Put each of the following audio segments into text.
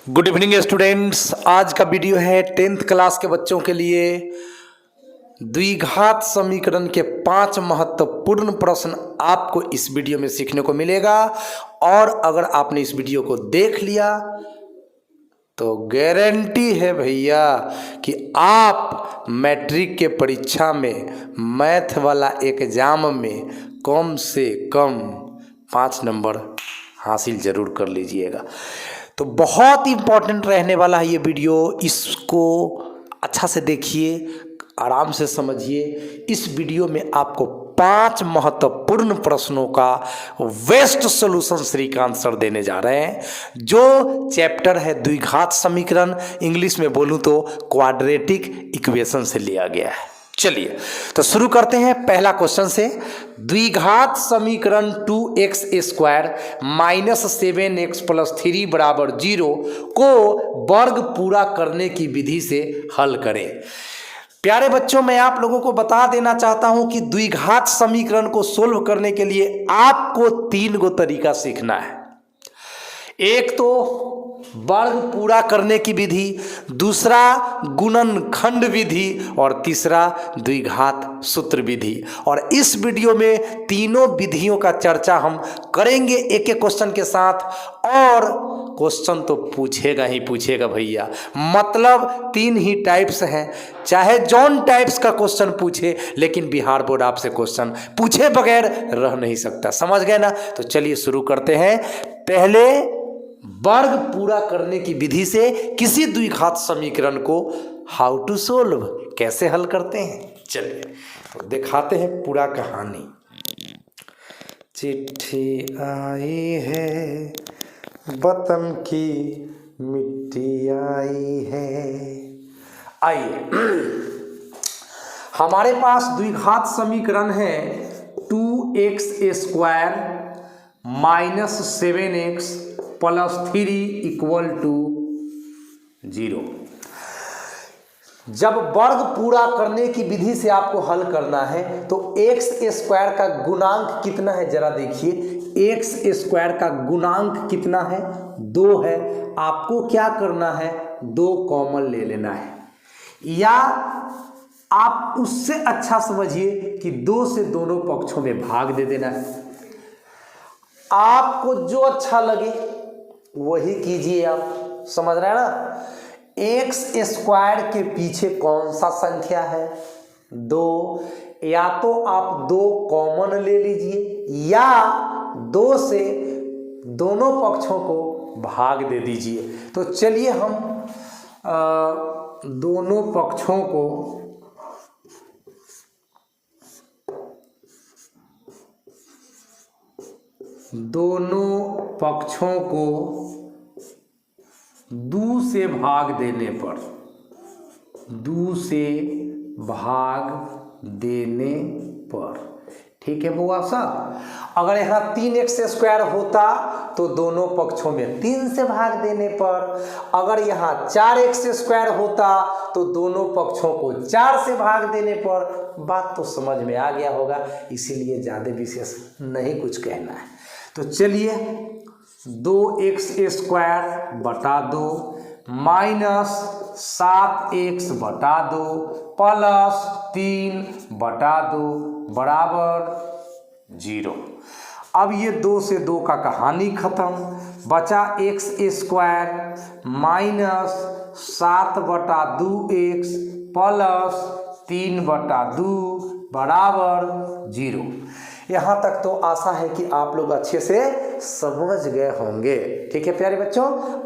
Good evening students. आज का video है 10th क्लास के बच्चों के लिए। द्विघात समीकरण के 5 महत्वपूर्ण प्रश्न आपको इस वीडियो में सीखने को मिलेगा और अगर आपने इस वीडियो को देख लिया तो गारंटी है भैया कि आप मैट्रिक के परीक्षा में मैथ वाला एग्जाम में कम से कम 5 नंबर हासिल जरूर कर लीजिएगा। तो बहुत इम्पोर्टेंट रहने वाला है ये वीडियो। इसको अच्छा से देखिए, आराम से समझिए। इस वीडियो में आपको 5 महत्वपूर्ण प्रश्नों का बेस्ट सॉल्यूशन श्रीकांत सर देने जा रहे हैं। जो चैप्टर है द्विघात समीकरण, इंग्लिश में बोलूं तो क्वाड्रेटिक इक्वेशन से लिया गया है। चलिए तो शुरू करते हैं पहला क्वेश्चन से। द्विघात समीकरण 2x square minus 7x plus 3 बराबर 0 को वर्ग पूरा करने की विधि से हल करें। प्यारे बच्चों, मैं आप लोगों को बता देना चाहता हूं कि द्विघात समीकरण को सोल्व करने के लिए आपको 3 गो तरीका सीखना है। एक तो वर्ग पूरा करने की विधि, दूसरा गुणनखंड विधि और तीसरा द्विघात सूत्र विधि। और इस वीडियो में तीनों विधियों का चर्चा हम करेंगे एक एक क्वेश्चन के साथ। और क्वेश्चन तो पूछेगा ही पूछेगा भैया, मतलब 3 ही टाइप्स हैं। चाहे जॉन टाइप्स का क्वेश्चन पूछे, लेकिन बिहार बोर्ड आपसे क्वेश्चन पूछे बगैर रह नहीं सकता। समझ गए ना? तो चलिए शुरू करते हैं। पहले वर्ग पूरा करने की विधि से किसी द्विघात समीकरण को हाउ टू सोल्व, कैसे हल करते हैं। चलिए तो दिखाते हैं पूरा कहानी। चिट्ठी आई है वतन की मिट्टी आई है। आइए हमारे पास द्विघात समीकरण है 2x square minus 7x plus 3 equal to 0। जब वर्ग पूरा करने की विधि से आपको हल करना है तो x स्क्वायर का गुणांक कितना है जरा देखिए। x स्क्वायर का गुणांक कितना है? 2 है। आपको क्या करना है? 2 कॉमन ले लेना है, या आप उससे अच्छा समझिए कि 2 से दोनों पक्षों में भाग दे देना है। आपको जो अच्छा लगे वही कीजिए। आप समझ रहे हैं ना? एक्स स्क्वायर के पीछे कौन सा संख्या है? 2। या तो आप 2 कॉमन ले लीजिए, या 2 से दोनों पक्षों को भाग दे दीजिए। तो चलिए हम दोनों पक्षों को दो से भाग देने पर ठीक है बुआ साहब। अगर यहाँ 3x स्क्वायर होता तो दोनों पक्षों में 3 से भाग देने पर, अगर यहाँ 4x स्क्वायर होता तो दोनों पक्षों को 4 से भाग देने पर। बात तो समझ में आ गया होगा, इसीलिए ज़्यादा विशेष नहीं कुछ कहना है। तो चलिए 2x स्क्वायर बटा 2 माइनस 7x बटा 2 प्लस 3 बटा 2 बराबर 0। अब ये 2 से 2 का कहानी खत्म। बचा x स्क्वायर माइनस 7 बटा 2x प्लस 3 बटा 2 बराबर 0। यहाँ तक तो आशा है कि आप लोग अच्छे से समझ गए होंगे। ठीक है प्यारे बच्चों,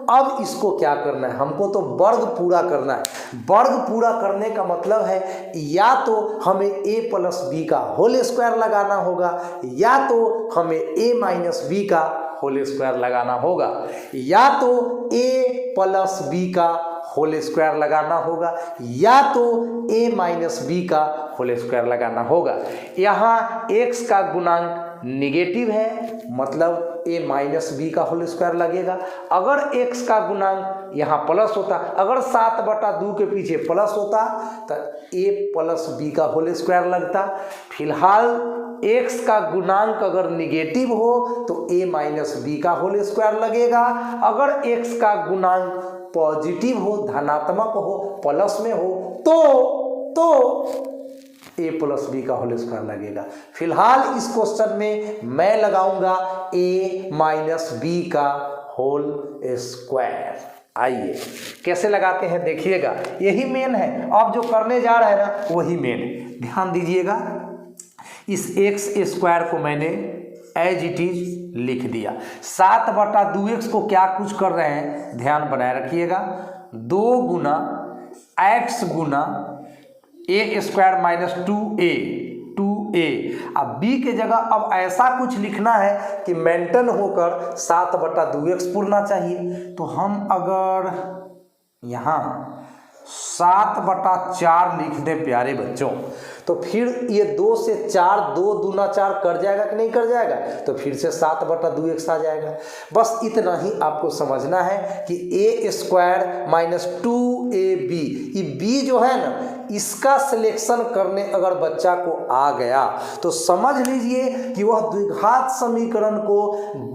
अब इसको क्या करना है? हमको तो वर्ग पूरा करना है। वर्ग पूरा करने का मतलब है या तो हमें a प्लस बी का होल स्क्वायर लगाना होगा, या तो हमें a माइनस बी का होल स्क्वायर लगाना होगा, या तो a प्लस बी का होल स्क्वायर लगाना होगा, या तो a माइनस बी का होल स्क्वायर लगाना होगा। यहाँ x का गुणांक निगेटिव है, मतलब a माइनस बी का होल स्क्वायर लगेगा। अगर x का गुणांक यहाँ प्लस होता, अगर 7 बटा 2 के पीछे प्लस होता तो a प्लस बी का होल स्क्वायर लगता। फिलहाल x का गुणांक अगर निगेटिव हो तो a माइनस बी का होल स्क्वायर लगेगा, अगर x का गुणांक पॉजिटिव हो, धनात्मक हो, प्लस में हो तो a प्लस बी का होल स्क्वायर लगेगा। फिलहाल इस क्वेश्चन में मैं लगाऊंगा a माइनस बी का होल स्क्वायर। आइए कैसे लगाते हैं देखिएगा, यही मेन है, अब जो करने जा रहे हैं ना वही मेन है। ध्यान दीजिएगा, इस एक्स स्क्वायर को मैंने एज इट इज लिख दिया। 7/2x को क्या कुछ कर रहे हैं, ध्यान बनाए रखिएगा, 2 गुना एक्स गुना ए स्क्वायर माइनस 2a अब b के जगह अब ऐसा कुछ लिखना है कि मेंटेन होकर 7/2x पूरना चाहिए। तो हम अगर यहाँ 7/4 लिख दें प्यारे बच्चों, तो फिर ये 2 से 4, 2 दूना 4 कर जाएगा कि नहीं कर जाएगा, तो फिर से 7/2x आ जाएगा। बस इतना ही आपको समझना है कि a स्क्वायर माइनस 2ab, ये b जो है ना इसका सिलेक्शन करने अगर बच्चा को आ गया तो समझ लीजिए कि वह द्विघात समीकरण को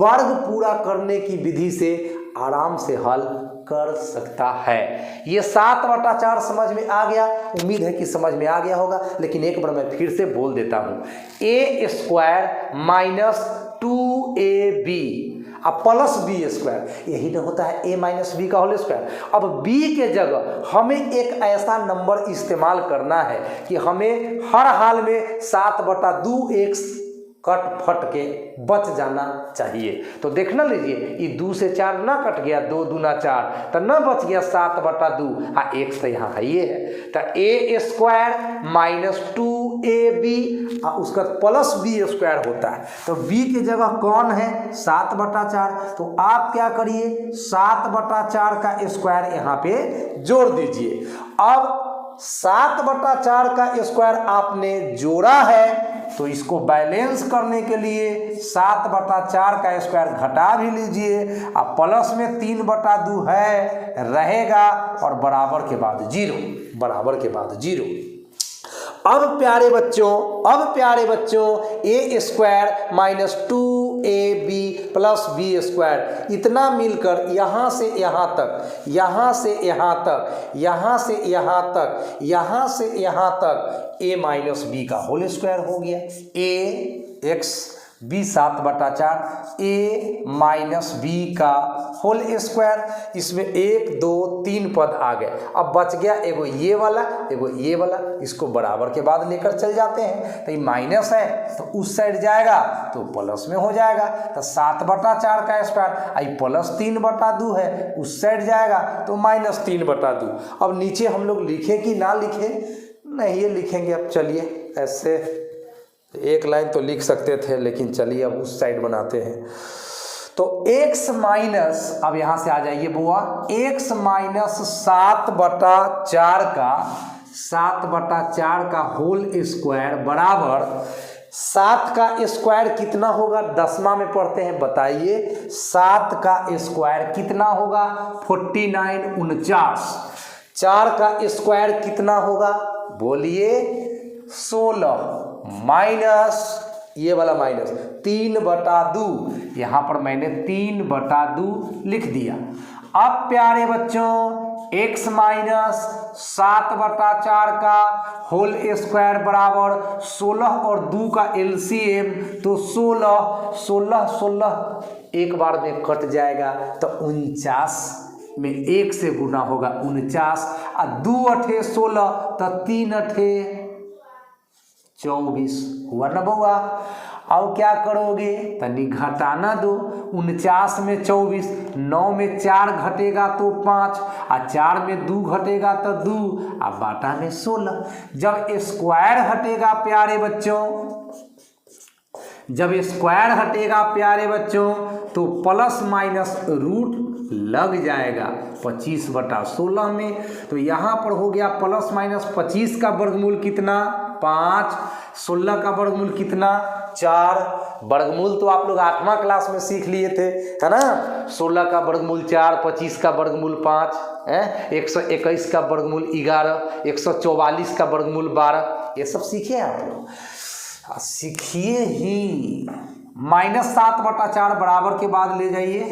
वर्ग पूरा करने की विधि से आराम से हल कर सकता है। ये 7/4 समझ में आ गया, उम्मीद है कि समझ में आ गया होगा, लेकिन एक बार मैं फिर से बोल देता हूँ, a स्क्वायर माइनस 2ab अब प्लस बी स्क्वायर, यही ना होता है a माइनस बी का होल स्क्वायर। अब b के जगह हमें एक ऐसा नंबर इस्तेमाल करना है कि हमें हर हाल में 7/2x कट फट के बच जाना चाहिए। तो देखना लीजिए, ये 2 से 4 ना कट गया, 2 दूना 4 तो न बच गया 7/2, हाँ x तो यहाँ है ये है, तो a स्क्वायर माइनस 2ab उसका प्लस b स्क्वायर होता है। तो b की जगह कौन है 7/4, तो आप क्या करिए 7/4 का स्क्वायर यहाँ पे जोड़ दीजिए। अब 7/4 का स्क्वायर आपने जोड़ा है तो इसको बैलेंस करने के लिए 7/4 का स्क्वायर घटा भी लीजिए, अब प्लस में 3/2 है रहेगा और बराबर के बाद 0। अब प्यारे बच्चों a square minus 2ab plus B square इतना मिलकर यहाँ से यहाँ तक, यहाँ से यहाँ तक, यहाँ से यहाँ तक, यहाँ से यहाँ तक a माइनस बी का होल स्क्वायर हो गया। a x b 7/4 a minus B का होल स्क्वायर, इसमें 1 2 3 पद आ गए। अब बच गया एगो ये वाला, एगो ये वाला, इसको बराबर के बाद लेकर चल जाते हैं। तो ये माइनस है तो उस साइड जाएगा तो प्लस में हो जाएगा, तो 7/4 का स्क्वायर, आई प्लस 3/2 है उस साइड जाएगा तो माइनस 3/2। अब नीचे हम लोग लिखें कि ना लिखें, नहीं ये लिखेंगे। अब चलिए ऐसे एक लाइन तो लिख सकते थे, लेकिन चलिए अब उस साइड बनाते हैं। तो x माइनस, अब यहाँ से आ जाइए बुआ, x माइनस 7/4 का होल स्क्वायर बराबर 7 का स्क्वायर कितना होगा, 10वां में पढ़ते हैं, बताइए 7 का स्क्वायर कितना होगा 49 49। 4 का स्क्वायर कितना होगा बोलिए 16 माइनस ये वाला माइनस 3/2, यहाँ पर मैंने 3/2 लिख दिया। अब प्यारे बच्चों x माइनस 7/4 का होल स्क्वायर बराबर 16 और 2 का एलसीएम, तो 16 एक बार में कट जाएगा तो 49 में 1 से गुना होगा 49, और 2 अठे 16 तो 3 अठे 24 हुआ ना बउआ। अब क्या करोगे, तनी घटाना दो, 49 में 24, 9 में 4 घटेगा तो 5, और 4 में 2 घटेगा तो 2, और बाटा में 16। जब स्क्वायर हटेगा प्यारे बच्चों, जब स्क्वायर हटेगा प्यारे बच्चों तो प्लस माइनस रूट लग जाएगा 25/16 में। तो यहाँ पर हो गया प्लस माइनस 25 का वर्गमूल कितना 5, 16 का वर्गमूल कितना 4। वर्गमूल तो आप लोग 8वां क्लास में सीख लिए थे, है ना। 16 का वर्गमूल 4, 25 का वर्गमूल 5, 121 का वर्गमूल 11, 144 का वर्गमूल 12, ये सब सीखे आप लोग। सीखिए ही। -7/4 बराबर के बाद ले जाइए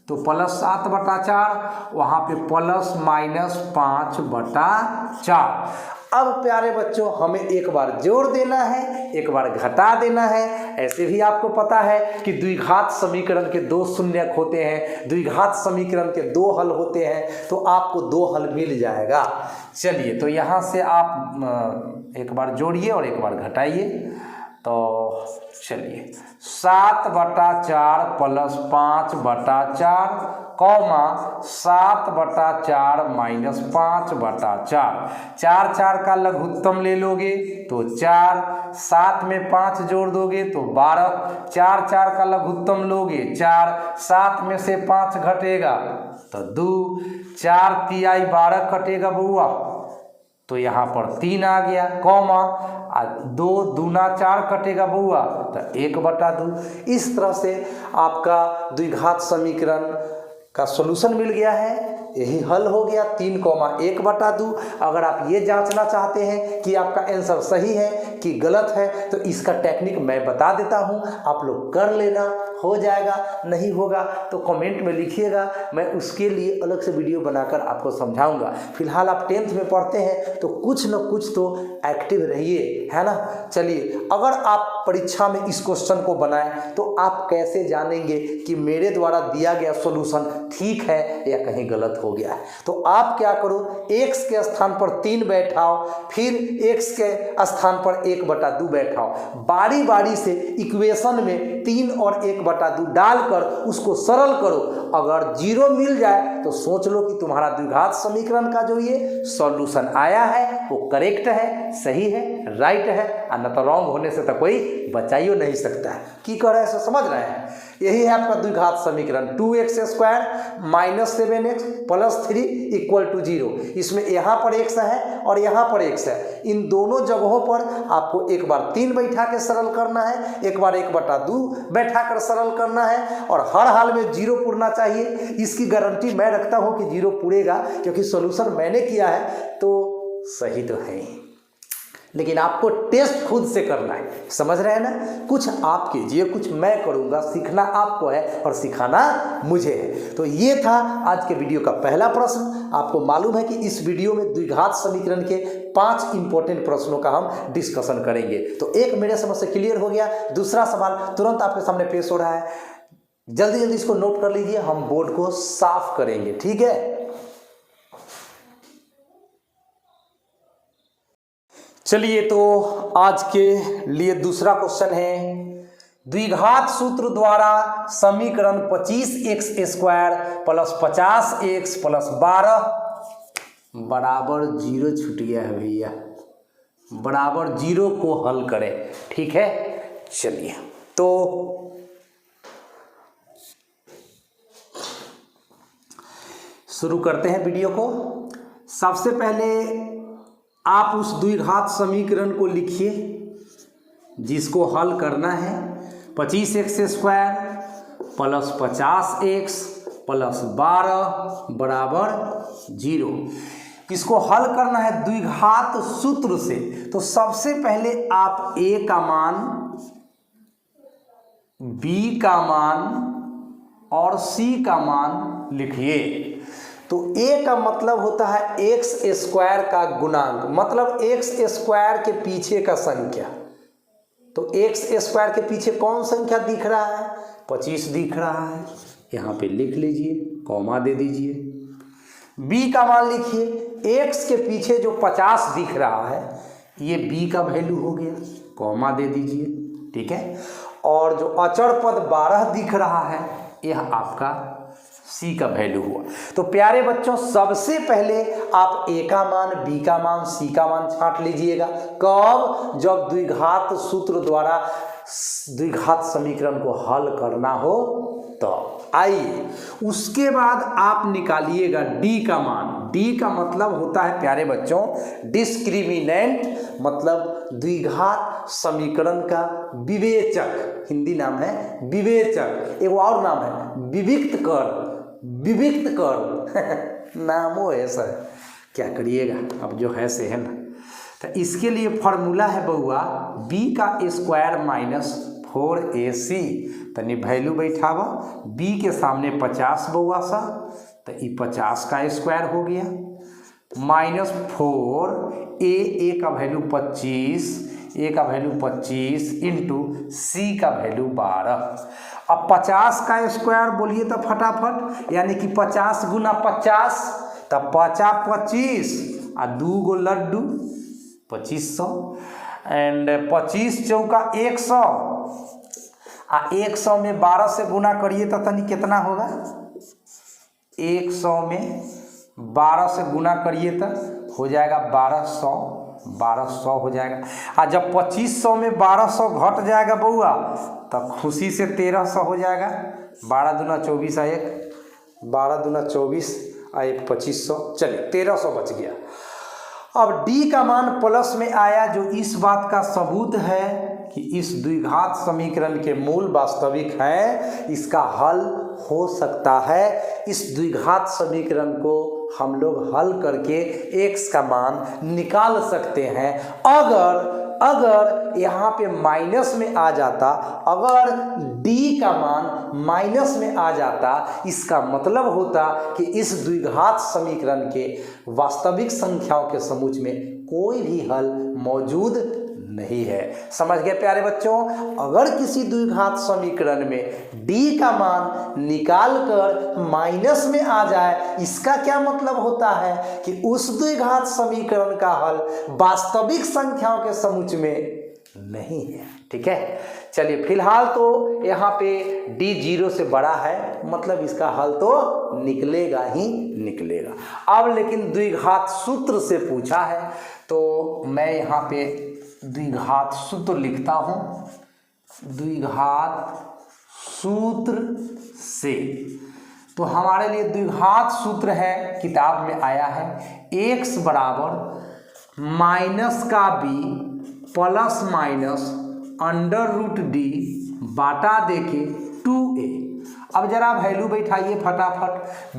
तो +7/4, वहाँ पे ±5/4। अब प्यारे बच्चों हमें एक बार जोड़ देना है, एक बार घटा देना है। ऐसे भी आपको पता है कि द्विघात समीकरण के 2 शून्यक होते हैं, द्विघात समीकरण के 2 हल होते हैं, तो आपको 2 हल मिल जाएगा। चलिए तो यहाँ से आप एक बार जोड़िए और एक बार घटाइए। तो चलिए 7/4 + 5/4 कौमा 7/4 - 5/4। 4 का लघुत्तम ले लोगे तो 4, 7 में 5 जोड़ दोगे तो 12। 4 का लघुत्तम लोगे 4, 7 में से 5 घटेगा तो 2, 4 तिहाई 12 कटेगा बउआ, तो यहाँ पर 3 आ गया, कौमा 2 दूना 4 कटेगा बउआ तो 1/2। इस तरह से आपका द्विघात समीकरण का सॉल्यूशन मिल गया है। यही हल हो गया 3,1/2। अगर आप ये जांचना चाहते हैं कि आपका आंसर सही है कि गलत है तो इसका टेक्निक मैं बता देता हूँ, आप लोग कर लेना, हो जाएगा। नहीं होगा तो कमेंट में लिखिएगा, मैं उसके लिए अलग से वीडियो बनाकर आपको समझाऊंगा। फिलहाल आप 10th में पढ़ते हैं तो कुछ न कुछ तो एक्टिव रहिए, है ना। चलिए अगर आप परीक्षा में इस क्वेश्चन को बनाएं तो आप कैसे जानेंगे कि मेरे द्वारा दिया गया सॉल्यूशन ठीक है या कहीं गलत हो गया है। तो आप क्या करो, x के स्थान पर 3 बैठाओ, फिर x के स्थान पर 1/2 बैठाओ। बारी बारी से इक्वेशन में 3 और 1/2 डालकर उसको सरल करो। अगर 0 मिल जाए तो सोच लो कि तुम्हारा द्विघात समीकरण का जो ये सॉल्यूशन आया है वो करेक्ट है, सही है, राइट है, और न तो रॉन्ग होने से तो कोई बचा ही नहीं सकता है। की कह रहे हैं, समझ रहे हैं। यही है आपका द्विघात समीकरण 2x² - 7x + 3 = 0। इसमें यहाँ पर x है और यहाँ पर x है। इन दोनों जगहों पर आपको एक बार 3 बैठा के सरल करना है, एक बार 1/2 बैठा कर सरल करना है, और हर हाल में 0 पूरना चाहिए। इसकी गारंटी मैं रखता हूँ कि 0 पूरेगा, क्योंकि सॉल्यूशन मैंने किया है तो सही तो है ही, लेकिन आपको टेस्ट खुद से करना है। समझ रहे हैं ना। कुछ आप कीजिए, कुछ मैं करूंगा। सीखना आपको है और सिखाना मुझे है। तो ये था आज के वीडियो का पहला प्रश्न। आपको मालूम है कि इस वीडियो में द्विघात समीकरण के 5 इंपॉर्टेंट प्रश्नों का हम डिस्कशन करेंगे। तो एक मेरे समझ से क्लियर हो गया। दूसरा सवाल तुरंत आपके सामने पेश हो रहा है, जल्दी जल्दी इसको नोट कर लीजिए, हम बोर्ड को साफ करेंगे, ठीक है। चलिए तो आज के लिए दूसरा क्वेश्चन है, द्विघात सूत्र द्वारा समीकरण 25x² + 50x + 12 बराबर 0 छूट गया है भैया, बराबर 0 को हल करें, ठीक है। चलिए तो शुरू करते हैं वीडियो को। सबसे पहले आप उस द्विघात समीकरण को लिखिए जिसको हल करना है। 25x² + 50x + 12 बराबर 0। इसको हल करना है द्विघात सूत्र से। तो सबसे पहले आप a का मान, b का मान और c का मान लिखिए। तो a का मतलब होता है x² का गुणांक, मतलब x² के पीछे का संख्या। तो x² के पीछे कौन संख्या दिख रहा है? 25 दिख रहा है, यहाँ पे लिख लीजिए, कॉमा दे दीजिए। b का मान लिखिए, x के पीछे जो 50 दिख रहा है ये b का वैल्यू हो गया, कॉमा दे दीजिए, ठीक है। और जो अचर पद 12 दिख रहा है यह आपका c का वैल्यू हुआ। तो प्यारे बच्चों सबसे पहले आप a का मान, b का मान, c का मान छांट लीजिएगा। कब? जब द्विघात सूत्र द्वारा द्विघात समीकरण को हल करना हो तो। आइए उसके बाद आप निकालिएगा d का मान। d का मतलब होता है प्यारे बच्चों डिस्क्रिमिनेंट, मतलब द्विघात समीकरण का विवेचक, हिंदी नाम है विवेचक। एक और नाम है विविक्त कर, विविक्त कर नामो ऐसा है, क्या करिएगा, अब जो है से है ना। तो इसके लिए फॉर्मूला है बउआ b का स्क्वायर माइनस 4ac। तनी वैल्यू बैठावा, b के सामने 50 बउआ सा, तो ये 50 का स्क्वायर हो गया माइनस 4 ए का वैल्यू 25, ए का वैल्यू 25 इंटू सी का वैल्यू 12। अब 50 का स्क्वायर बोलिए तो फटाफट, यानी कि 50 गुना 50, तब 50 आ 2 गो लड्डू 2500 एंड 25 चौका 100 आ 100 में 12 से गुना करिए तो तनी कितना होगा, 100 में 12 से गुना करिए तो हो जाएगा 1200 हो जाएगा। और जब 2500 में 1200 घट जाएगा बउआ तब खुशी से 1300 हो जाएगा। 12 दूना 24 आ 1, 12 दूना 24 आ 1 2500, चलिए 1300 बच गया। अब d का मान प्लस में आया, जो इस बात का सबूत है कि इस द्विघात समीकरण के मूल वास्तविक हैं, इसका हल हो सकता है। इस द्विघात समीकरण को हम लोग हल करके x का मान निकाल सकते हैं। अगर यहाँ पे माइनस में आ जाता, अगर d का मान माइनस में आ जाता, इसका मतलब होता कि इस द्विघात समीकरण के वास्तविक संख्याओं के समूह में कोई भी हल मौजूद नहीं है। समझ गए प्यारे बच्चों? अगर किसी द्विघात समीकरण में d का मान निकाल कर माइनस में आ जाए, इसका क्या मतलब होता है कि उस द्विघात समीकरण का हल वास्तविक संख्याओं के समूह में नहीं है। ठीक है, चलिए फिलहाल तो यहाँ पे d 0 से बड़ा है, मतलब इसका हल तो निकलेगा ही निकलेगा। अब लेकिन द्विघात सूत्र से पूछा है, तो मैं यहाँ पे द्विघात सूत्र लिखता हूँ। द्विघात सूत्र से तो हमारे लिए द्विघात सूत्र है, किताब में आया है, x बराबर माइनस का b plus minus under root D बाटा देके 2a। अब जरा वैल्यू बैठाइए फटाफट।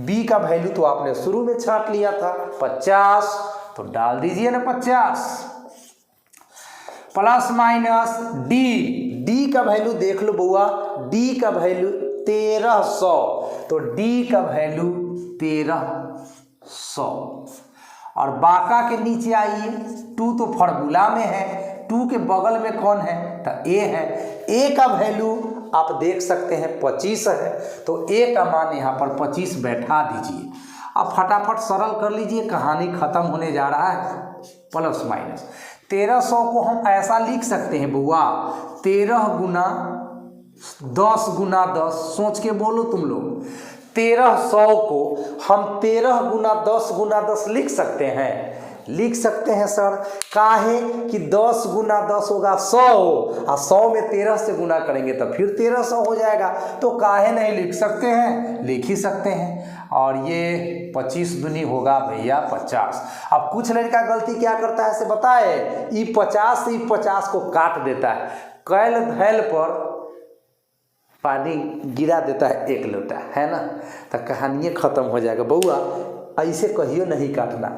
b का वैल्यू तो आपने शुरू में छाट लिया था 50, तो डाल दीजिए ना 50 प्लस माइनस d का वैल्यू देख लो बुआ, d का वैल्यू 1300, तो d का वैल्यू 1300 और बाका के नीचे आइए, 2 तो फॉर्मूला में है, 2 के बगल में कौन है तो a है, a का वैल्यू आप देख सकते हैं 25 है, तो a का मान यहाँ पर 25 बैठा दीजिए। अब फटाफट सरल कर लीजिए, कहानी खत्म होने जा रहा है। प्लस माइनस 1300 को हम ऐसा लिख सकते हैं बुआ, 13 गुना 10 गुना 10, सोच के बोलो तुम लोग, 1300 को हम 13 गुना 10 गुना 10 लिख सकते हैं। लिख सकते हैं सर, काहे कि 10 गुना 10 होगा 100, और 100 में 13 से गुना करेंगे तो फिर 1300 हो जाएगा, तो काहे नहीं लिख सकते हैं, लिख ही सकते हैं। और ये 25 दूनी होगा भैया 50। अब कुछ लड़का गलती क्या करता है से बताए, ई 50 से 50 को काट देता है, कैल धैल पर पानी गिरा देता है 1 लोटा, है ना, तो कहानी खत्म हो जाएगा। बउआ ऐसे कहियो नहीं काटना,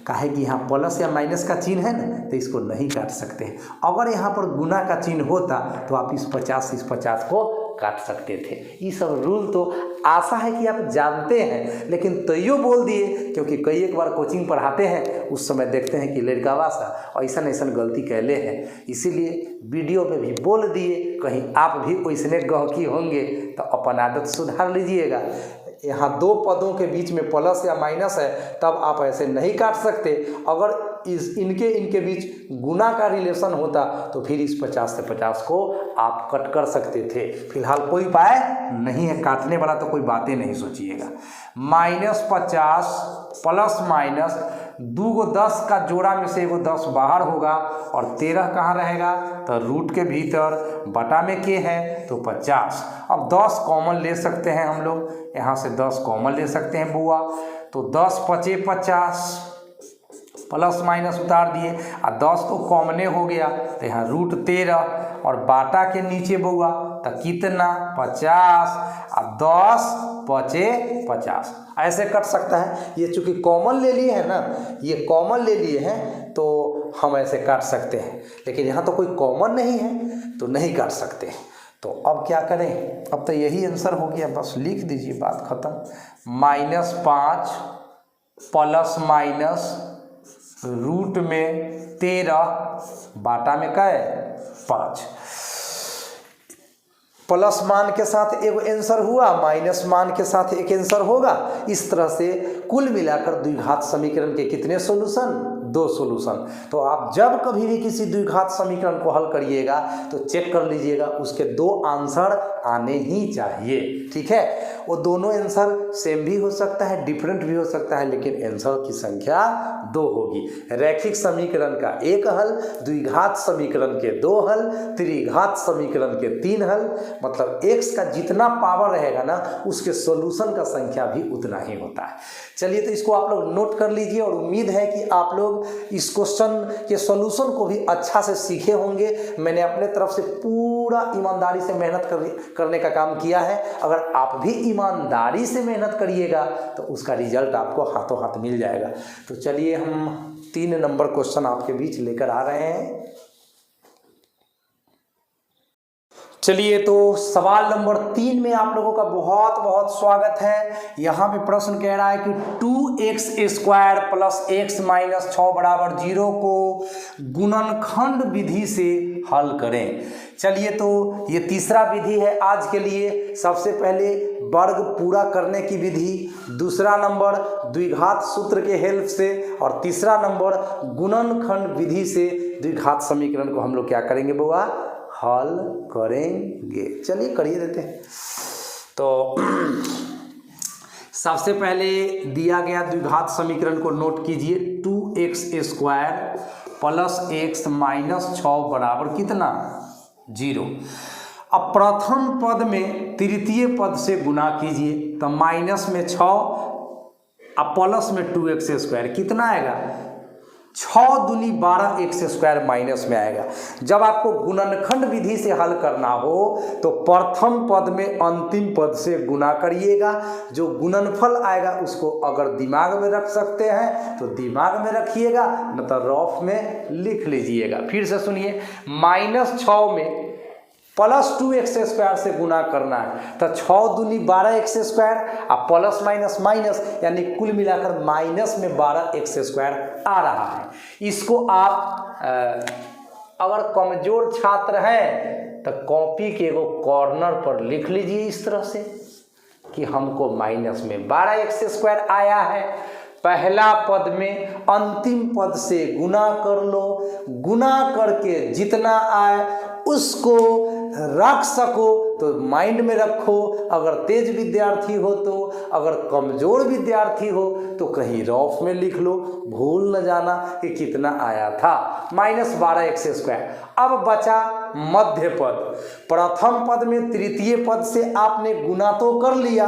काहे कि यहाँ प्लस या माइनस का चिन्ह है ना, तो इसको नहीं काट सकते हैं। अगर यहाँ पर गुना का चिन्ह होता तो आप इस 50 से इस 50 को काट सकते थे। ये सब रूल तो आशा है कि आप जानते हैं, लेकिन तैयो बोल दिए, क्योंकि कई एक बार कोचिंग पढ़ाते हैं, उस समय देखते हैं कि लड़कावा सा ऐसा गलती कैले हैं, इसीलिए वीडियो में भी बोल दिए, कहीं आप भी वैसने गहकी होंगे तो अपन आदत सुधार लीजिएगा। यहाँ 2 पदों के बीच में प्लस या माइनस है, तब आप ऐसे नहीं काट सकते। अगर इनके बीच गुना का रिलेशन होता तो फिर इस 50 से 50 को आप कट कर सकते थे। फिलहाल कोई उपाय नहीं है काटने वाला, तो कोई बातें नहीं सोचिएगा। -50 प्लस माइनस 2 को 10 का जोड़ा में से एगो 10 बाहर होगा, और 13 कहाँ रहेगा तो रूट के भीतर, बटा में के है तो 50। अब 10 कॉमन ले सकते हैं हम लोग, यहाँ से 10 कॉमन ले सकते हैं बुआ, तो 10 × 5 = 50, प्लस माइनस उतार दिए और 10 तो कॉमने हो गया तो यहाँ √13 और बाटा के नीचे बउआ तो कितना 50 और 10 बचे 50। ऐसे कट सकता है। ये चूंकि कॉमन ले लिए हैं ना, ये कॉमन ले लिए हैं तो हम ऐसे काट सकते हैं, लेकिन यहाँ तो कोई कॉमन नहीं है तो नहीं काट सकते। तो अब क्या करें, अब तो यही आंसर हो गया, बस लिख दीजिए, बात खत्म। -5 प्लस माइनस √13 बाटा में क्या है 5। प्लस मान के साथ एक आंसर हुआ, माइनस मान के साथ एक आंसर होगा। इस तरह से कुल मिलाकर द्विघात समीकरण के कितने सॉल्यूशन, 2 सॉल्यूशन। तो आप जब कभी भी किसी द्विघात समीकरण को हल करिएगा तो चेक कर लीजिएगा उसके 2 आंसर आने ही चाहिए, ठीक है। वो दोनों आंसर सेम भी हो सकता है, डिफरेंट भी हो सकता है, लेकिन आंसर की संख्या 2 होगी। रैखिक समीकरण का 1 हल, द्विघात समीकरण के 2 हल, त्रिघात समीकरण के 3 हल। मतलब x का जितना पावर रहेगा ना उसके सॉल्यूशन का संख्या भी उतना ही होता है। चलिए तो इसको आप लोग नोट कर लीजिए और उम्मीद है कि आप लोग इस क्वेश्चन के सॉल्यूशन को भी अच्छा से सीखे होंगे। मैंने अपने तरफ से पूरा ईमानदारी से मेहनत करने का काम किया है। अगर आप भी ईमानदारी से मेहनत करिएगा तो उसका रिजल्ट आपको हाथों हाथ मिल जाएगा। तो चलिए हम 3 नंबर क्वेश्चन आपके बीच लेकर आ रहे हैं। चलिए तो सवाल नंबर 3 में आप लोगों का बहुत बहुत स्वागत है। यहाँ पे प्रश्न कह रहा है कि 2x² + x - 6 = 0 को गुणनखंड विधि से हल करें। चलिए तो ये तीसरा विधि है आज के लिए। सबसे पहले वर्ग पूरा करने की विधि, दूसरा नंबर द्विघात सूत्र के हेल्प से, और तीसरा नंबर गुणनखंड विधि से द्विघात समीकरण को हम लोग क्या करेंगे बुआ, हल करेंगे। चलिए करिए देते हैं। तो सबसे पहले दिया गया द्विघात समीकरण को नोट कीजिए। 2x² + x - 6 बराबर कितना 0। अब प्रथम पद में तृतीय पद से गुना कीजिए तो माइनस में 6 और प्लस में 2x² कितना आएगा 6 दूनी 12, x² माइनस में आएगा। जब आपको गुणनखंड विधि से हल करना हो तो प्रथम पद में अंतिम पद से गुना करिएगा। जो गुणनफल आएगा उसको अगर दिमाग में रख सकते हैं तो दिमाग में रखिएगा, न तो रफ में लिख लीजिएगा। फिर से सुनिए, -6 में +2x² से गुना करना है तो 6 दूनी 12x² और प्लस माइनस माइनस यानी कुल मिलाकर माइनस में 12x² आ रहा है। इसको आप अगर कमजोर छात्र हैं तो कॉपी के एगो कॉर्नर पर लिख लीजिए इस तरह से कि हमको माइनस में 12x² आया है। पहला पद में अंतिम पद से गुना कर लो, गुना करके जितना आए उसको रख सको तो माइंड में रखो। अगर तेज विद्यार्थी हो तो, अगर कमजोर विद्यार्थी हो तो कहीं रफ में लिख लो, भूल न जाना कि कितना आया था, -12x²। अब बचा मध्य पद। प्रथम पद में तृतीय पद से आपने गुना तो कर लिया,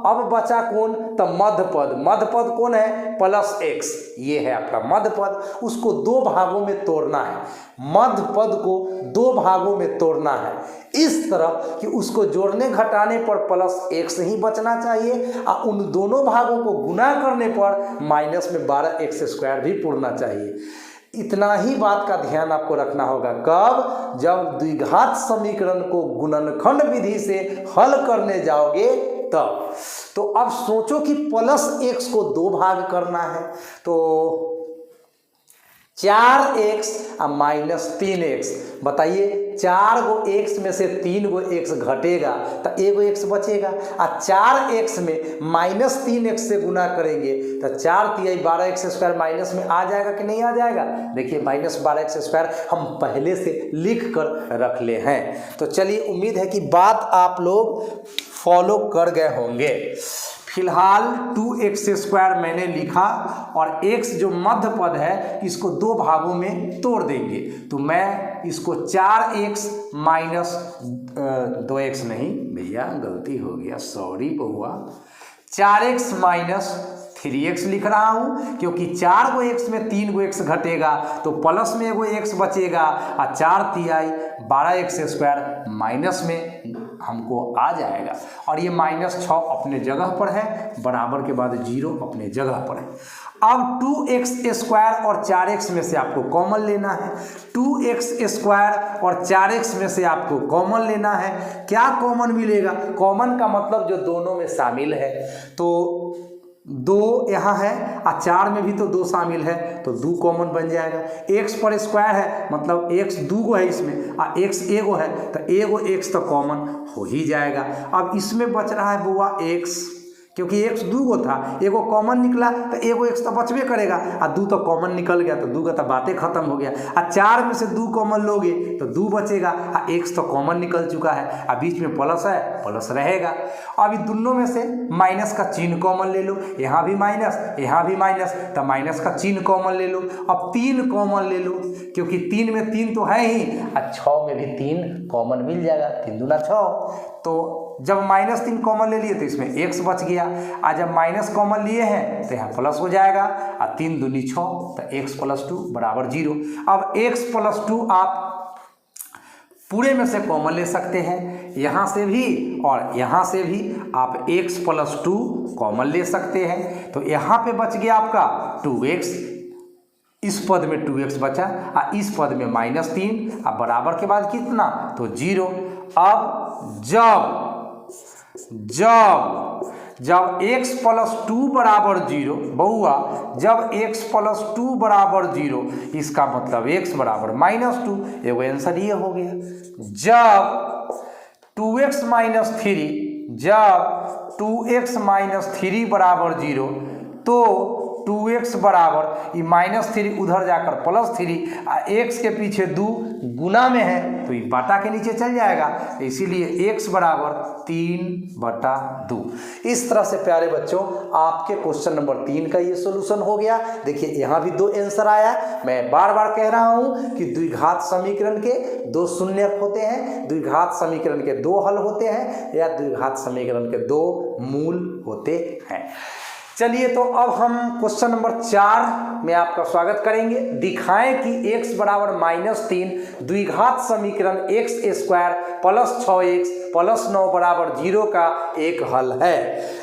अब बचा कौन, तो मध्य पद। मध्य पद कौन है, +x, ये है आपका मध्य पद। उसको 2 भागों में तोड़ना है, मध्य पद को 2 भागों में तोड़ना है इस तरह कि उसको जोड़ने घटाने पर +x ही बचना चाहिए और उन दोनों भागों को गुना करने पर माइनस में 12x² भी पुरना चाहिए। इतना ही बात का ध्यान आपको रखना होगा। कब, जब द्विघात समीकरण को गुणनखंड विधि से हल करने जाओगे तब। तो अब सोचो कि +x को 2 भाग करना है तो 4x और -3x। बताइए 4 गो x में से 3 गो x घटेगा तो 1 गो x बचेगा, और 4x में -3x से गुना करेंगे तो 4 तिहाई 12x² माइनस में आ जाएगा कि नहीं आ जाएगा। देखिए -12x² हम पहले से लिख कर रख ले हैं। तो चलिए उम्मीद है कि बात आप लोग फॉलो कर गए होंगे। फिलहाल 2x² मैंने लिखा और x जो मध्य पद है इसको 2 भागों में तोड़ देंगे। तो मैं इसको 4x - 2x नहीं भैया, गलती हो गया, सॉरी बहुआ, 4x - 3x लिख रहा हूँ क्योंकि 4 गो x में 3 गो x घटेगा तो प्लस में एगो x बचेगा और 4 तिहाई 12x² माइनस में हमको आ जाएगा। और ये -6 अपने जगह पर है, बराबर के बाद 0 अपने जगह पर है। अब 2x² और 4x में से आपको कॉमन लेना है। 2x² और 4x में से आपको कॉमन लेना है। क्या कॉमन मिलेगा? कॉमन का मतलब जो दोनों में शामिल है, तो 2 यहाँ है और 4 में भी तो 2 शामिल है, तो 2 कॉमन बन जाएगा। x पर स्क्वायर है मतलब x 2 गो है इसमें और x एगो है, तो एगो x तो कॉमन हो ही जाएगा। अब इसमें बच रहा है बुआ x, क्योंकि x 2 गो था, एगो कॉमन निकला तो एगो x तो बचबे करेगा और 2 तो कॉमन निकल गया तो 2 का तो बातें खत्म हो गया। और 4 में से 2 कॉमन लोगे तो 2 बचेगा और x तो कॉमन निकल चुका है और बीच में प्लस है, प्लस रहेगा। अब दोनों में से माइनस का चिन्ह कॉमन ले लो, यहाँ भी माइनस यहाँ भी माइनस, तो माइनस का चिन्ह कॉमन ले लो। अब 3 कॉमन ले लो क्योंकि 3 में 3 तो है ही और 6 में भी 3 कॉमन मिल जाएगा, 3 दूना 6। तो जब -3 कॉमन ले लिए तो इसमें x बच गया, और जब माइनस कॉमन लिए हैं तो यहाँ प्लस हो जाएगा और 3 दूनी 6, तो x + 2 = 0। अब x + 2 आप पूरे में से कॉमन ले सकते हैं, यहाँ से भी और यहाँ से भी आप x + 2 कॉमन ले सकते हैं। तो यहाँ पे बच गया आपका 2x, इस पद में 2x बचा और इस पद में -3 और बराबर के बाद कितना, तो 0। अब जब x + 2 = 0 बउआ, जब x + 2 = 0 इसका मतलब x = -2, एगो आंसर ये हो गया। जब 2x - 3 = 0 तो 2x बराबर ये -3 उधर जाकर +3 और x के पीछे 2 गुना में है तो ये बाटा के नीचे चल जाएगा, इसीलिए x = 3/2। इस तरह से प्यारे बच्चों आपके क्वेश्चन नंबर 3 का ये सोल्यूशन हो गया। देखिए यहाँ भी 2 आंसर आया। मैं बार बार कह रहा हूँ कि द्विघात समीकरण के 2 शून्यक होते हैं, द्विघात समीकरण के 2 हल होते हैं या द्विघात समीकरण के 2 मूल होते हैं। चलिए तो अब हम क्वेश्चन नंबर 4 में आपका स्वागत करेंगे। दिखाएं कि x = -3 द्विघात समीकरण x² + 6x + 9 = 0 का एक हल है।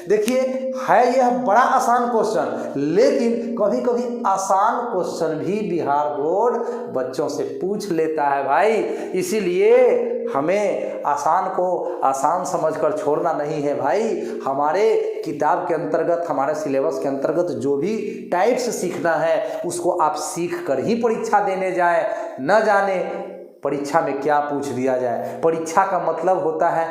देखिए है यह बड़ा आसान क्वेश्चन, लेकिन कभी कभी आसान क्वेश्चन भी बिहार बोर्ड बच्चों से पूछ लेता है भाई, इसीलिए हमें आसान को आसान समझकर छोड़ना नहीं है भाई। हमारे किताब के अंतर्गत, हमारे सिलेबस के अंतर्गत जो भी टाइप्स सीखना है उसको आप सीख कर ही परीक्षा देने जाए, न जाने परीक्षा में क्या पूछ दिया जाए। परीक्षा का मतलब होता है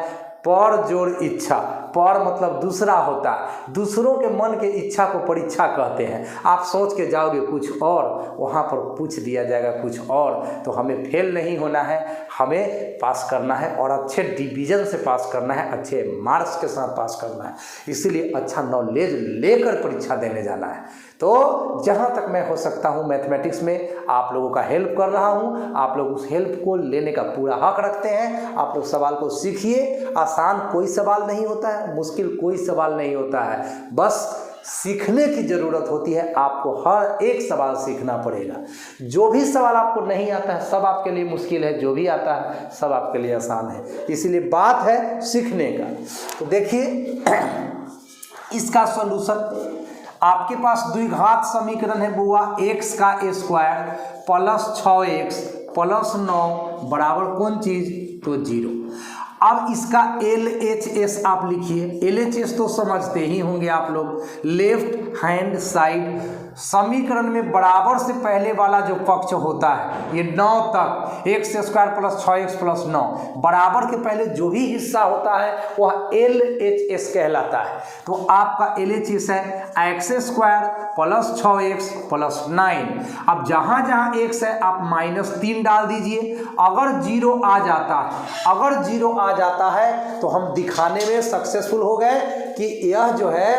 पर जोड़ इच्छा, पर मतलब दूसरा होता है, दूसरों के मन के इच्छा को परीक्षा कहते हैं। आप सोच के जाओगे कुछ और, वहाँ पर पूछ दिया जाएगा कुछ और, तो हमें फेल नहीं होना है, हमें पास करना है और अच्छे डिवीज़न से पास करना है, अच्छे मार्क्स के साथ पास करना है। इसीलिए अच्छा नॉलेज लेकर परीक्षा देने जाना है। तो जहाँ तक मैं हो सकता हूँ मैथमेटिक्स में आप लोगों का हेल्प कर रहा हूँ, आप लोग उस हेल्प को लेने का पूरा हक रखते हैं। आप लोग सवाल को सीखिए। आसान कोई सवाल नहीं होता है, मुश्किल कोई सवाल नहीं होता है, बस सीखने की ज़रूरत होती है। आपको हर एक सवाल सीखना पड़ेगा। जो भी सवाल आपको नहीं आता है सब आपके लिए मुश्किल है, जो भी आता है सब आपके लिए आसान है। इसीलिए बात है सीखने का। तो देखिए इसका सॉल्यूशन, आपके पास द्विघात समीकरण है बुआ x² + 6x + 9 बराबर कौन चीज़, तो 0। अब इसका LHS आप लिखिए। LHS तो समझते ही होंगे आप लोग, लेफ्ट हैंड साइड। समीकरण में बराबर से पहले वाला जो पक्ष होता है ये 9 तक, x² + 6x + 9 बराबर के पहले जो भी हिस्सा होता है वह LHS कहलाता है। तो आपका LHS है x² + 6x + 9। अब जहाँ जहाँ x है आप -3 डाल दीजिए। अगर 0 आ जाता है तो हम दिखाने में सक्सेसफुल हो गए कि यह जो है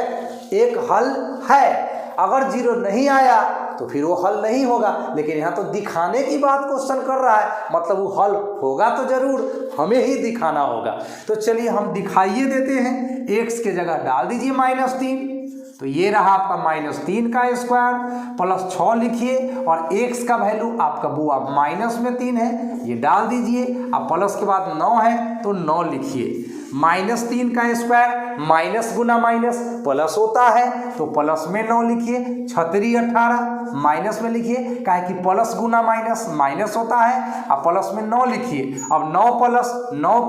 एक हल है। अगर 0 नहीं आया तो फिर वो हल नहीं होगा, लेकिन यहाँ तो दिखाने की बात क्वेश्चन कर रहा है, मतलब वो हल होगा तो जरूर हमें ही दिखाना होगा। तो चलिए हम दिखाइए देते हैं। x के जगह डाल दीजिए -3, तो ये रहा आपका -3 का स्क्वायर प्लस 6 लिखिए, और x का वैल्यू आपका बुआ -3 है, ये डाल दीजिए। अब प्लस के बाद 9 है तो 9 लिखिए। -3 का स्क्वायर माइनस गुना माइनस प्लस होता है, तो प्लस में 9 लिखिए। 36 18 माइनस में लिखिए, काहे कि प्लस गुना माइनस माइनस होता है। अब प्लस में 9 लिखिए। अब 9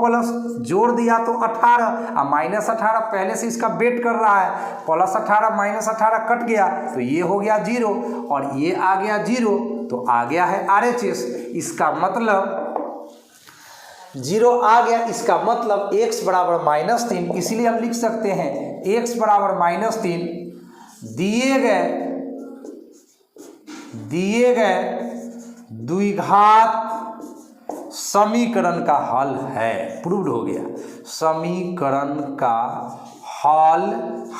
प्लस जोड़ दिया तो 18, अब -18 पहले से इसका वेट कर रहा है, प्लस 18 -18 कट गया तो ये हो गया 0, और ये आ गया 0, तो आ गया है RHS। इसका मतलब 0 आ गया, इसका मतलब x बराबर -3, इसीलिए हम लिख सकते हैं x बराबर -3 दिए गए द्विघात समीकरण का हल है। प्रूव्ड हो गया, समीकरण का हल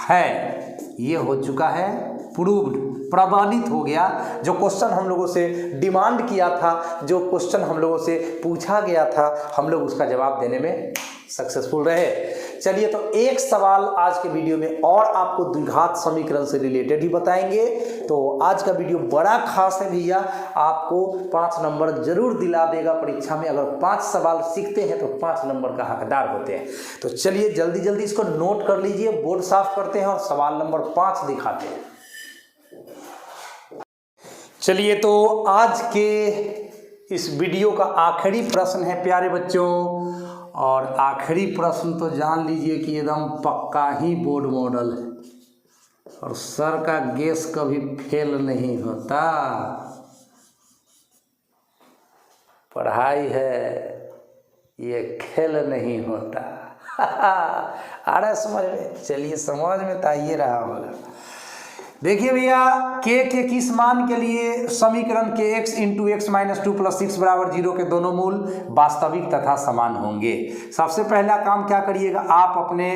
है, ये हो चुका है प्रूव्ड, प्रमाणित हो गया। जो क्वेश्चन हम लोगों से डिमांड किया था, जो क्वेश्चन हम लोगों से पूछा गया था, हम लोग उसका जवाब देने में सक्सेसफुल रहे। चलिए, तो एक सवाल आज के वीडियो में और आपको द्विघात समीकरण से रिलेटेड ही बताएंगे। तो आज का वीडियो बड़ा खास है भैया, आपको 5 नंबर जरूर दिला देगा परीक्षा में। अगर 5 सवाल सीखते हैं तो 5 नंबर का हकदार होते हैं। तो चलिए जल्दी जल्दी इसको नोट कर लीजिए, बोर्ड साफ करते हैं और सवाल नंबर 5 दिखाते हैं। चलिए, तो आज के इस वीडियो का आखिरी प्रश्न है प्यारे बच्चों, और आखिरी प्रश्न तो जान लीजिए कि एकदम पक्का ही बोर्ड मॉडल है, और सर का गेस कभी फेल नहीं होता। पढ़ाई है, ये खेल नहीं होता। अरे समझ में, चलिए समझ में तो आइए रहा होगा। देखिए भैया, के किस मान के लिए समीकरण के x into x minus 2 plus 6 बराबर 0 के दोनों मूल वास्तविक तथा समान होंगे। सबसे पहला काम क्या करिएगा, आप अपने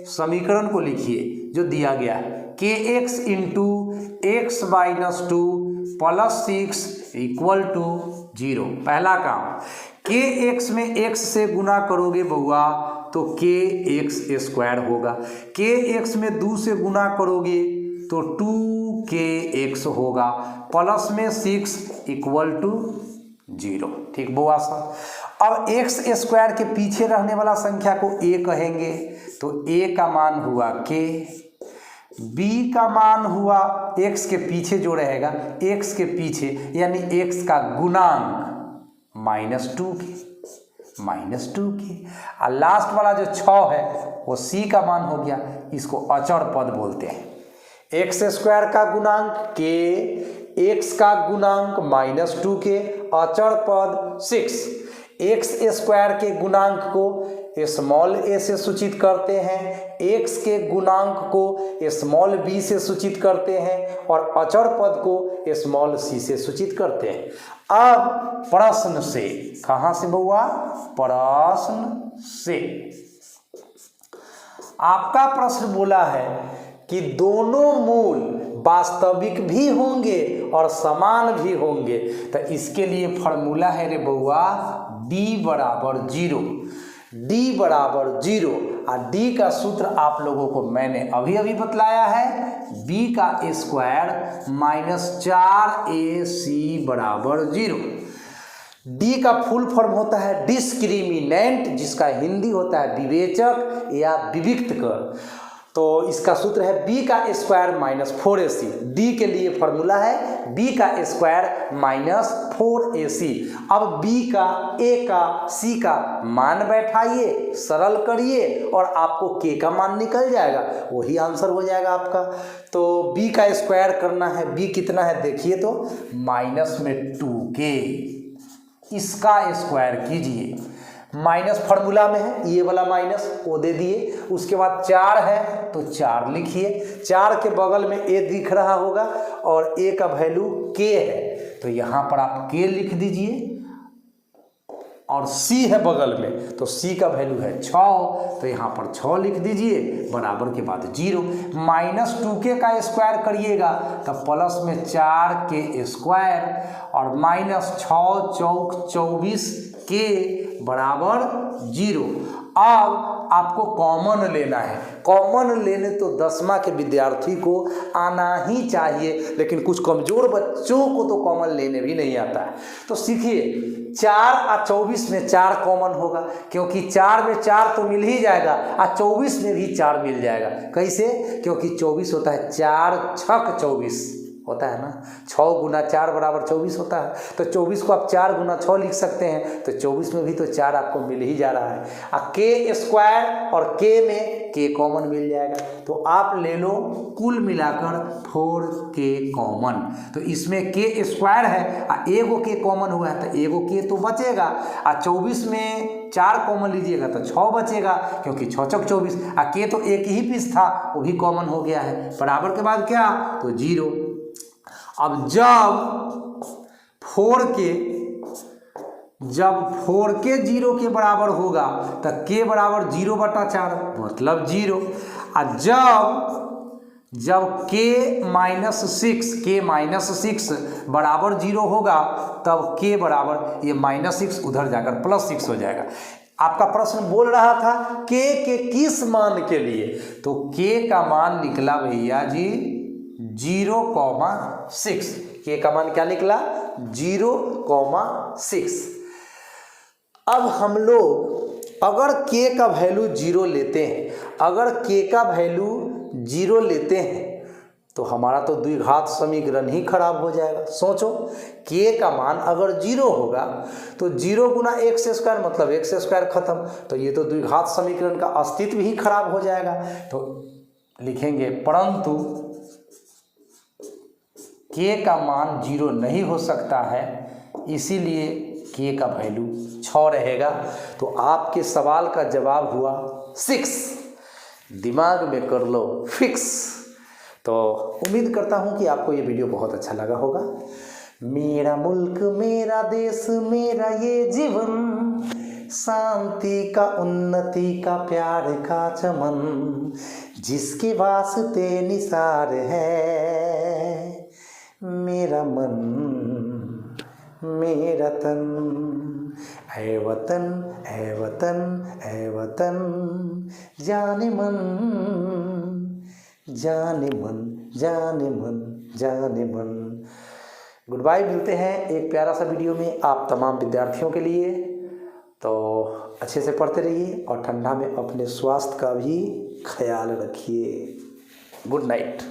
समीकरण को लिखिए जो दिया गया है, के X into X minus 2 plus 6 equal to 0। पहला काम, के एक्स में x से गुना करोगे बउआ तो के एक्स स्क्वायर होगा, के एक्स में 2 से गुना करोगे तो 2kx होगा, प्लस में 6 इक्वल टू 0। ठीक बुआ साहब। अब x स्क्वायर के पीछे रहने वाला संख्या को a कहेंगे, तो a का मान हुआ k, b का मान हुआ x के पीछे जो रहेगा, x के पीछे यानी x का गुणांक -2k, और लास्ट वाला जो 6 है वो c का मान हो गया, इसको अचर पद बोलते हैं। एक्स स्क्वायर का गुणांक k, एक्स का गुणांक -2k, अचर पद 6। एक्स स्क्वायर के गुणांक को स्मॉल a से सूचित करते हैं, x के गुणांक को स्मॉल b से सूचित करते हैं, और अचर पद को स्मॉल c से सूचित करते हैं। अब प्रश्न से, कहाँ से बउआ, प्रश्न से आपका प्रश्न बोला है कि दोनों मूल वास्तविक भी होंगे और समान भी होंगे। तो इसके लिए फॉर्मूला है रे बउआ, d बराबर 0, d बराबर 0। और d का सूत्र आप लोगों को मैंने अभी अभी बतलाया है, b का स्क्वायर -4ac बराबर 0। d का फुल फॉर्म होता है डिस्क्रिमिनेंट, जिसका हिंदी होता है विवेचक या विविक्त कर। तो इसका सूत्र है b का स्क्वायर -4ac। d के लिए फॉर्मूला है b का स्क्वायर -4ac। अब b का, a का, c का मान बैठाइए, सरल करिए और आपको k का मान निकल जाएगा, वही आंसर हो जाएगा आपका। तो b का स्क्वायर करना है, b कितना है देखिए तो -2k, इसका स्क्वायर कीजिए, माइनस फॉर्मूला में है, ये वाला माइनस वो दे दिए। उसके बाद 4 है तो 4 लिखिए, 4 के बगल में a दिख रहा होगा और a का वैल्यू k है, तो यहाँ पर आप k लिख दीजिए, और c है बगल में तो c का वैल्यू है 6, तो यहाँ पर 6 लिख दीजिए, बराबर के बाद 0। -2k का स्क्वायर करिएगा तो प्लस में 4k स्क्वायर और -6 चौक 24k बराबर 0। अब आपको कॉमन लेना है। कॉमन लेने तो 10वां के विद्यार्थी को आना ही चाहिए, लेकिन कुछ कमज़ोर बच्चों को तो कॉमन लेने भी नहीं आता है। तो सीखिए 4 और 24 में 4 कॉमन होगा, क्योंकि 4 में 4 तो मिल ही जाएगा और 24 में भी 4 मिल जाएगा। कैसे? क्योंकि 24 होता है 4 छक 24 होता है ना, 6 गुना 4 बराबर 24 होता है। तो 24 को आप 4 गुना 6 लिख सकते हैं, तो 24 में भी तो 4 आपको मिल ही जा रहा है। के स्क्वायर और के में के कॉमन मिल जाएगा, तो आप ले लो कुल मिलाकर 4k कॉमन। तो इसमें के स्क्वायर है और एगो के कॉमन हुआ है, तो एगो के तो बचेगा, और 24 में 4 कॉमन लीजिएगा तो 6 बचेगा, क्योंकि 6 छक 24, और के तो एक ही पीस था वो भी कॉमन हो गया है। बराबर के बाद क्या? तो 0। अब जब 4k 0 के बराबर होगा तो k बराबर 0/4 मतलब 0। और जब k-6 बराबर 0 होगा तब k बराबर ये -6 उधर जाकर +6 हो जाएगा। आपका प्रश्न बोल रहा था k के किस मान के लिए, तो k का मान निकला भैया जी 0,6। के का मान क्या निकला? 0,6। अब हम लोग अगर के का वैल्यू 0 लेते हैं, अगर के का वैल्यू 0 लेते हैं तो हमारा तो द्विघात समीकरण ही खराब हो जाएगा। सोचो, के का मान अगर 0 होगा तो 0 गुना x² मतलब x² खत्म, तो ये तो द्विघात समीकरण का अस्तित्व ही खराब हो जाएगा। तो लिखेंगे परंतु के का मान 0 नहीं हो सकता है, इसीलिए के का वैल्यू 6 रहेगा। तो आपके सवाल का जवाब हुआ 6। दिमाग में कर लो फिक्स। तो उम्मीद करता हूँ कि आपको ये वीडियो बहुत अच्छा लगा होगा। मेरा मुल्क मेरा देश मेरा ये जीवन, शांति का उन्नति का प्यार का चमन, जिसके वास्ते निसार है मेरा मन मेरा तन। ऐ वतन ऐ वतन ऐ वतन, जाने मन जाने मन जाने मन जाने मन। गुड बाय, मिलते हैं एक प्यारा सा वीडियो में आप तमाम विद्यार्थियों के लिए। तो अच्छे से पढ़ते रहिए और ठंडा में अपने स्वास्थ्य का भी ख्याल रखिए। Good night.